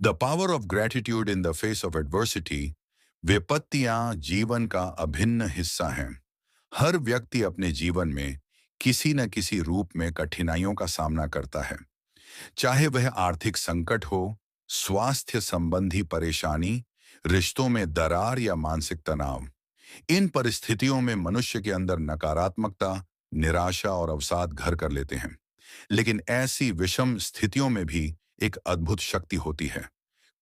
The power of gratitude in the face of adversity. विपत्तियां जीवन का अभिन्न हिस्सा हैं। हर व्यक्ति अपने जीवन में किसी न किसी रूप में कठिनाइयों का सामना करता है, चाहे वह आर्थिक संकट हो, स्वास्थ्य संबंधी परेशानी, रिश्तों में दरार या मानसिक तनाव। इन परिस्थितियों में मनुष्य के अंदर नकारात्मकता, निराशा और अवसाद घर कर लेते हैं। लेकिन ऐसी विषम स्थितियों में भी एक अद्भुत शक्ति होती है,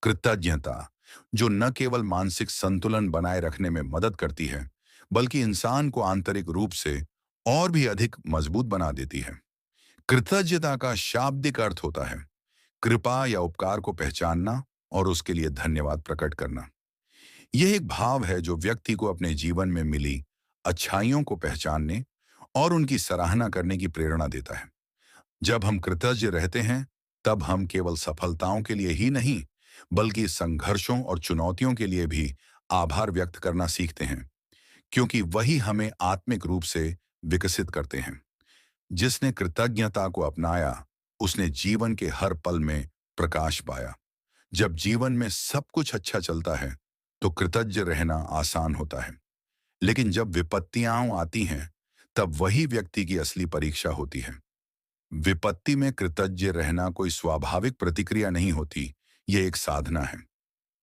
कृतज्ञता, जो न केवल मानसिक संतुलन बनाए रखने में मदद करती है, बल्कि इंसान को आंतरिक रूप से और भी अधिक मजबूत बना देती है। कृतज्ञता का शाब्दिक अर्थ होता है कृपा या उपकार को पहचानना और उसके लिए धन्यवाद प्रकट करना। यह एक भाव है जो व्यक्ति को अपने जीवन में मिली अच्छाइयों को पहचानने और उनकी सराहना करने की प्रेरणा देता है। जब हम कृतज्ञ रहते हैं, तब हम केवल सफलताओं के लिए ही नहीं, बल्कि संघर्षों और चुनौतियों के लिए भी आभार व्यक्त करना सीखते हैं, क्योंकि वही हमें आत्मिक रूप से विकसित करते हैं। जिसने कृतज्ञता को अपनाया, उसने जीवन के हर पल में प्रकाश पाया। जब जीवन में सब कुछ अच्छा चलता है, तो कृतज्ञ रहना आसान होता है। लेकिन जब विपत्तियां आती हैं, तब वही व्यक्ति की असली परीक्षा होती है। विपत्ति में कृतज्ञ रहना कोई स्वाभाविक प्रतिक्रिया नहीं होती, ये एक साधना है।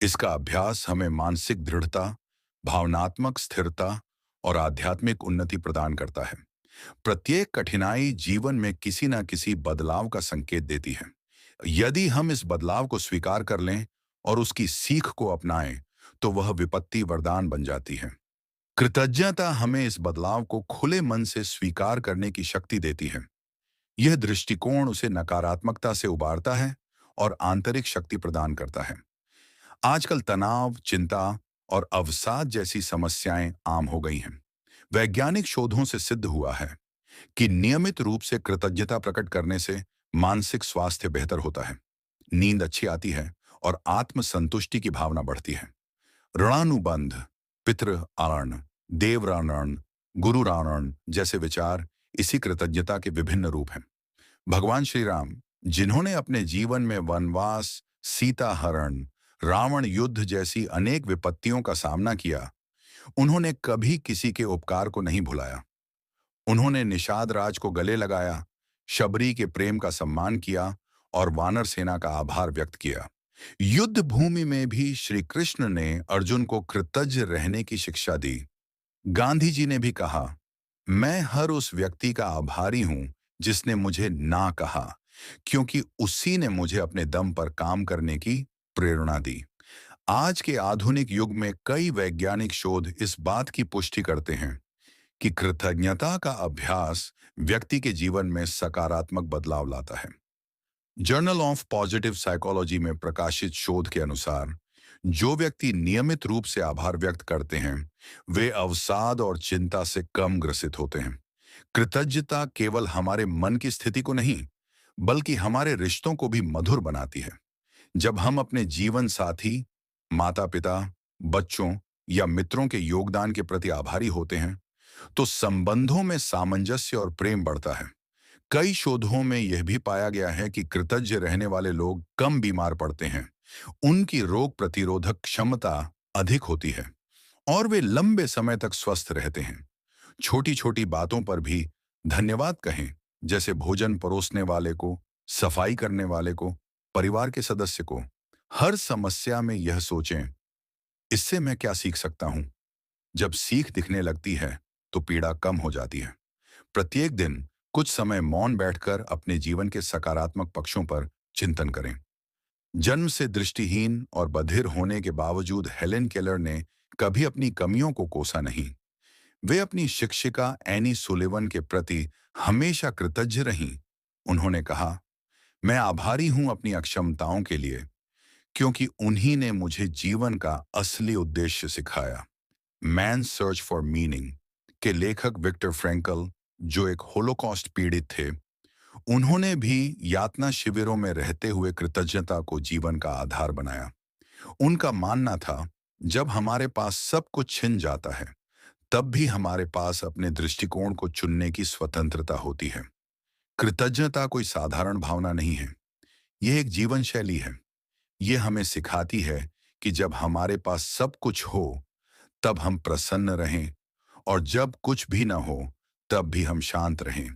इसका अभ्यास हमें मानसिक दृढ़ता, भावनात्मक स्थिरता और आध्यात्मिक उन्नति प्रदान करता है। प्रत्येक कठिनाई जीवन में किसी न किसी बदलाव का संकेत देती है। यदि हम इस बदलाव को स्वीकार कर लें और उसकी सीख को अपनाएं, तो वह विपत्ति वरदान बन जाती है। कृतज्ञता हमें इस बदलाव को खुले मन से स्वीकार करने की शक्ति देती है। यह दृष्टिकोण उसे नकारात्मकता से उबारता है और आंतरिक शक्ति प्रदान करता है। आजकल तनाव, चिंता और अवसाद जैसी समस्याएं आम हो गई हैं। वैज्ञानिक शोधों से सिद्ध हुआ है कि नियमित रूप से कृतज्ञता प्रकट करने से मानसिक स्वास्थ्य बेहतर होता है, नींद अच्छी आती है और आत्मसंतुष्टि की भावना बढ़ती है। ऋणानुबंध, पितृआरण, देवराणन, गुरुराणन जैसे विचार इसी कृतज्ञता के विभिन्न रूप हैं। भगवान श्री राम, जिन्होंने अपने जीवन में वनवास, सीता हरण, रावण युद्ध जैसी अनेक विपत्तियों का सामना किया, उन्होंने कभी किसी के उपकार को नहीं भुलाया। उन्होंने निषाद राज को गले लगाया, शबरी के प्रेम का सम्मान किया और वानर सेना का आभार व्यक्त किया। युद्ध भूमि में भी श्री कृष्ण ने अर्जुन को कृतज्ञ रहने की शिक्षा दी। गांधी जी ने भी कहा, मैं हर उस व्यक्ति का आभारी हूं जिसने मुझे ना कहा, क्योंकि उसी ने मुझे अपने दम पर काम करने की प्रेरणा दी। आज के आधुनिक युग में कई वैज्ञानिक शोध इस बात की पुष्टि करते हैं कि कृतज्ञता का अभ्यास व्यक्ति के जीवन में सकारात्मक बदलाव लाता है। जर्नल ऑफ पॉजिटिव साइकोलॉजी में प्रकाशित शोध के अनुसार, जो व्यक्ति नियमित रूप से आभार व्यक्त करते हैं, वे अवसाद और चिंता से कम ग्रसित होते हैं। कृतज्ञता केवल हमारे मन की स्थिति को नहीं, बल्कि हमारे रिश्तों को भी मधुर बनाती है। जब हम अपने जीवन साथी, माता-पिता, बच्चों या मित्रों के योगदान के प्रति आभारी होते हैं, तो संबंधों में सामंजस्य और प्रेम बढ़ता है। कई शोधों में यह भी पाया गया है कि कृतज्ञ रहने वाले लोग कम बीमार पड़ते हैं, उनकी रोग प्रतिरोधक क्षमता अधिक होती है और वे लंबे समय तक स्वस्थ रहते हैं। छोटी छोटी बातों पर भी धन्यवाद कहें, जैसे भोजन परोसने वाले को, सफाई करने वाले को, परिवार के सदस्य को। हर समस्या में यह सोचें, इससे मैं क्या सीख सकता हूं। जब सीख दिखने लगती है, तो पीड़ा कम हो जाती है। प्रत्येक दिन कुछ समय मौन बैठकर अपने जीवन के सकारात्मक पक्षों पर चिंतन करें। जन्म से दृष्टिहीन और बधिर होने के बावजूद हेलेन केलर ने कभी अपनी कमियों को कोसा नहीं। वे अपनी शिक्षिका एनी सुलिवन के प्रति हमेशा कृतज्ञ रहीं। उन्होंने कहा, मैं आभारी हूं अपनी अक्षमताओं के लिए, क्योंकि उन्हीं ने मुझे जीवन का असली उद्देश्य सिखाया। मैन सर्च फॉर मीनिंग के लेखक विक्टर फ्रैंकल, जो एक होलोकॉस्ट पीड़ित थे, उन्होंने भी यातना शिविरों में रहते हुए कृतज्ञता को जीवन का आधार बनाया। उनका मानना था, जब हमारे पास सब कुछ छिन जाता है, तब भी हमारे पास अपने दृष्टिकोण को चुनने की स्वतंत्रता होती है। कृतज्ञता कोई साधारण भावना नहीं है, यह एक जीवन शैली है। ये हमें सिखाती है कि जब हमारे पास सब कुछ हो तब हम प्रसन्न रहें, और जब कुछ भी ना हो तब भी हम शांत रहें।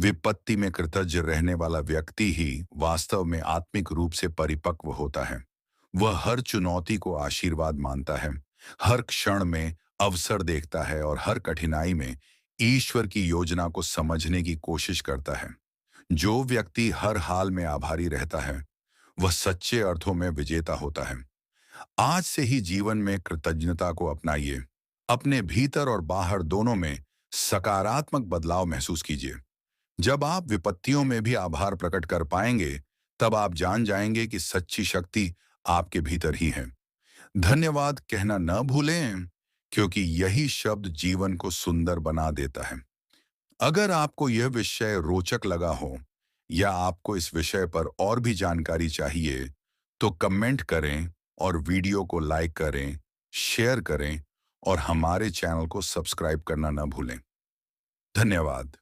विपत्ति में कृतज्ञ रहने वाला व्यक्ति ही वास्तव में आत्मिक रूप से परिपक्व होता है। वह हर चुनौती को आशीर्वाद मानता है, हर क्षण में अवसर देखता है और हर कठिनाई में ईश्वर की योजना को समझने की कोशिश करता है। जो व्यक्ति हर हाल में आभारी रहता है, वह सच्चे अर्थों में विजेता होता है। आज से ही जीवन में कृतज्ञता को अपनाइए। अपने भीतर और बाहर दोनों में सकारात्मक बदलाव महसूस कीजिए। जब आप विपत्तियों में भी आभार प्रकट कर पाएंगे, तब आप जान जाएंगे कि सच्ची शक्ति आपके भीतर ही है। धन्यवाद कहना न भूलें, क्योंकि यही शब्द जीवन को सुंदर बना देता है। अगर आपको यह विषय रोचक लगा हो या आपको इस विषय पर और भी जानकारी चाहिए, तो कमेंट करें और वीडियो को लाइक करें, शेयर करें और हमारे चैनल को सब्सक्राइब करना न भूलें। धन्यवाद।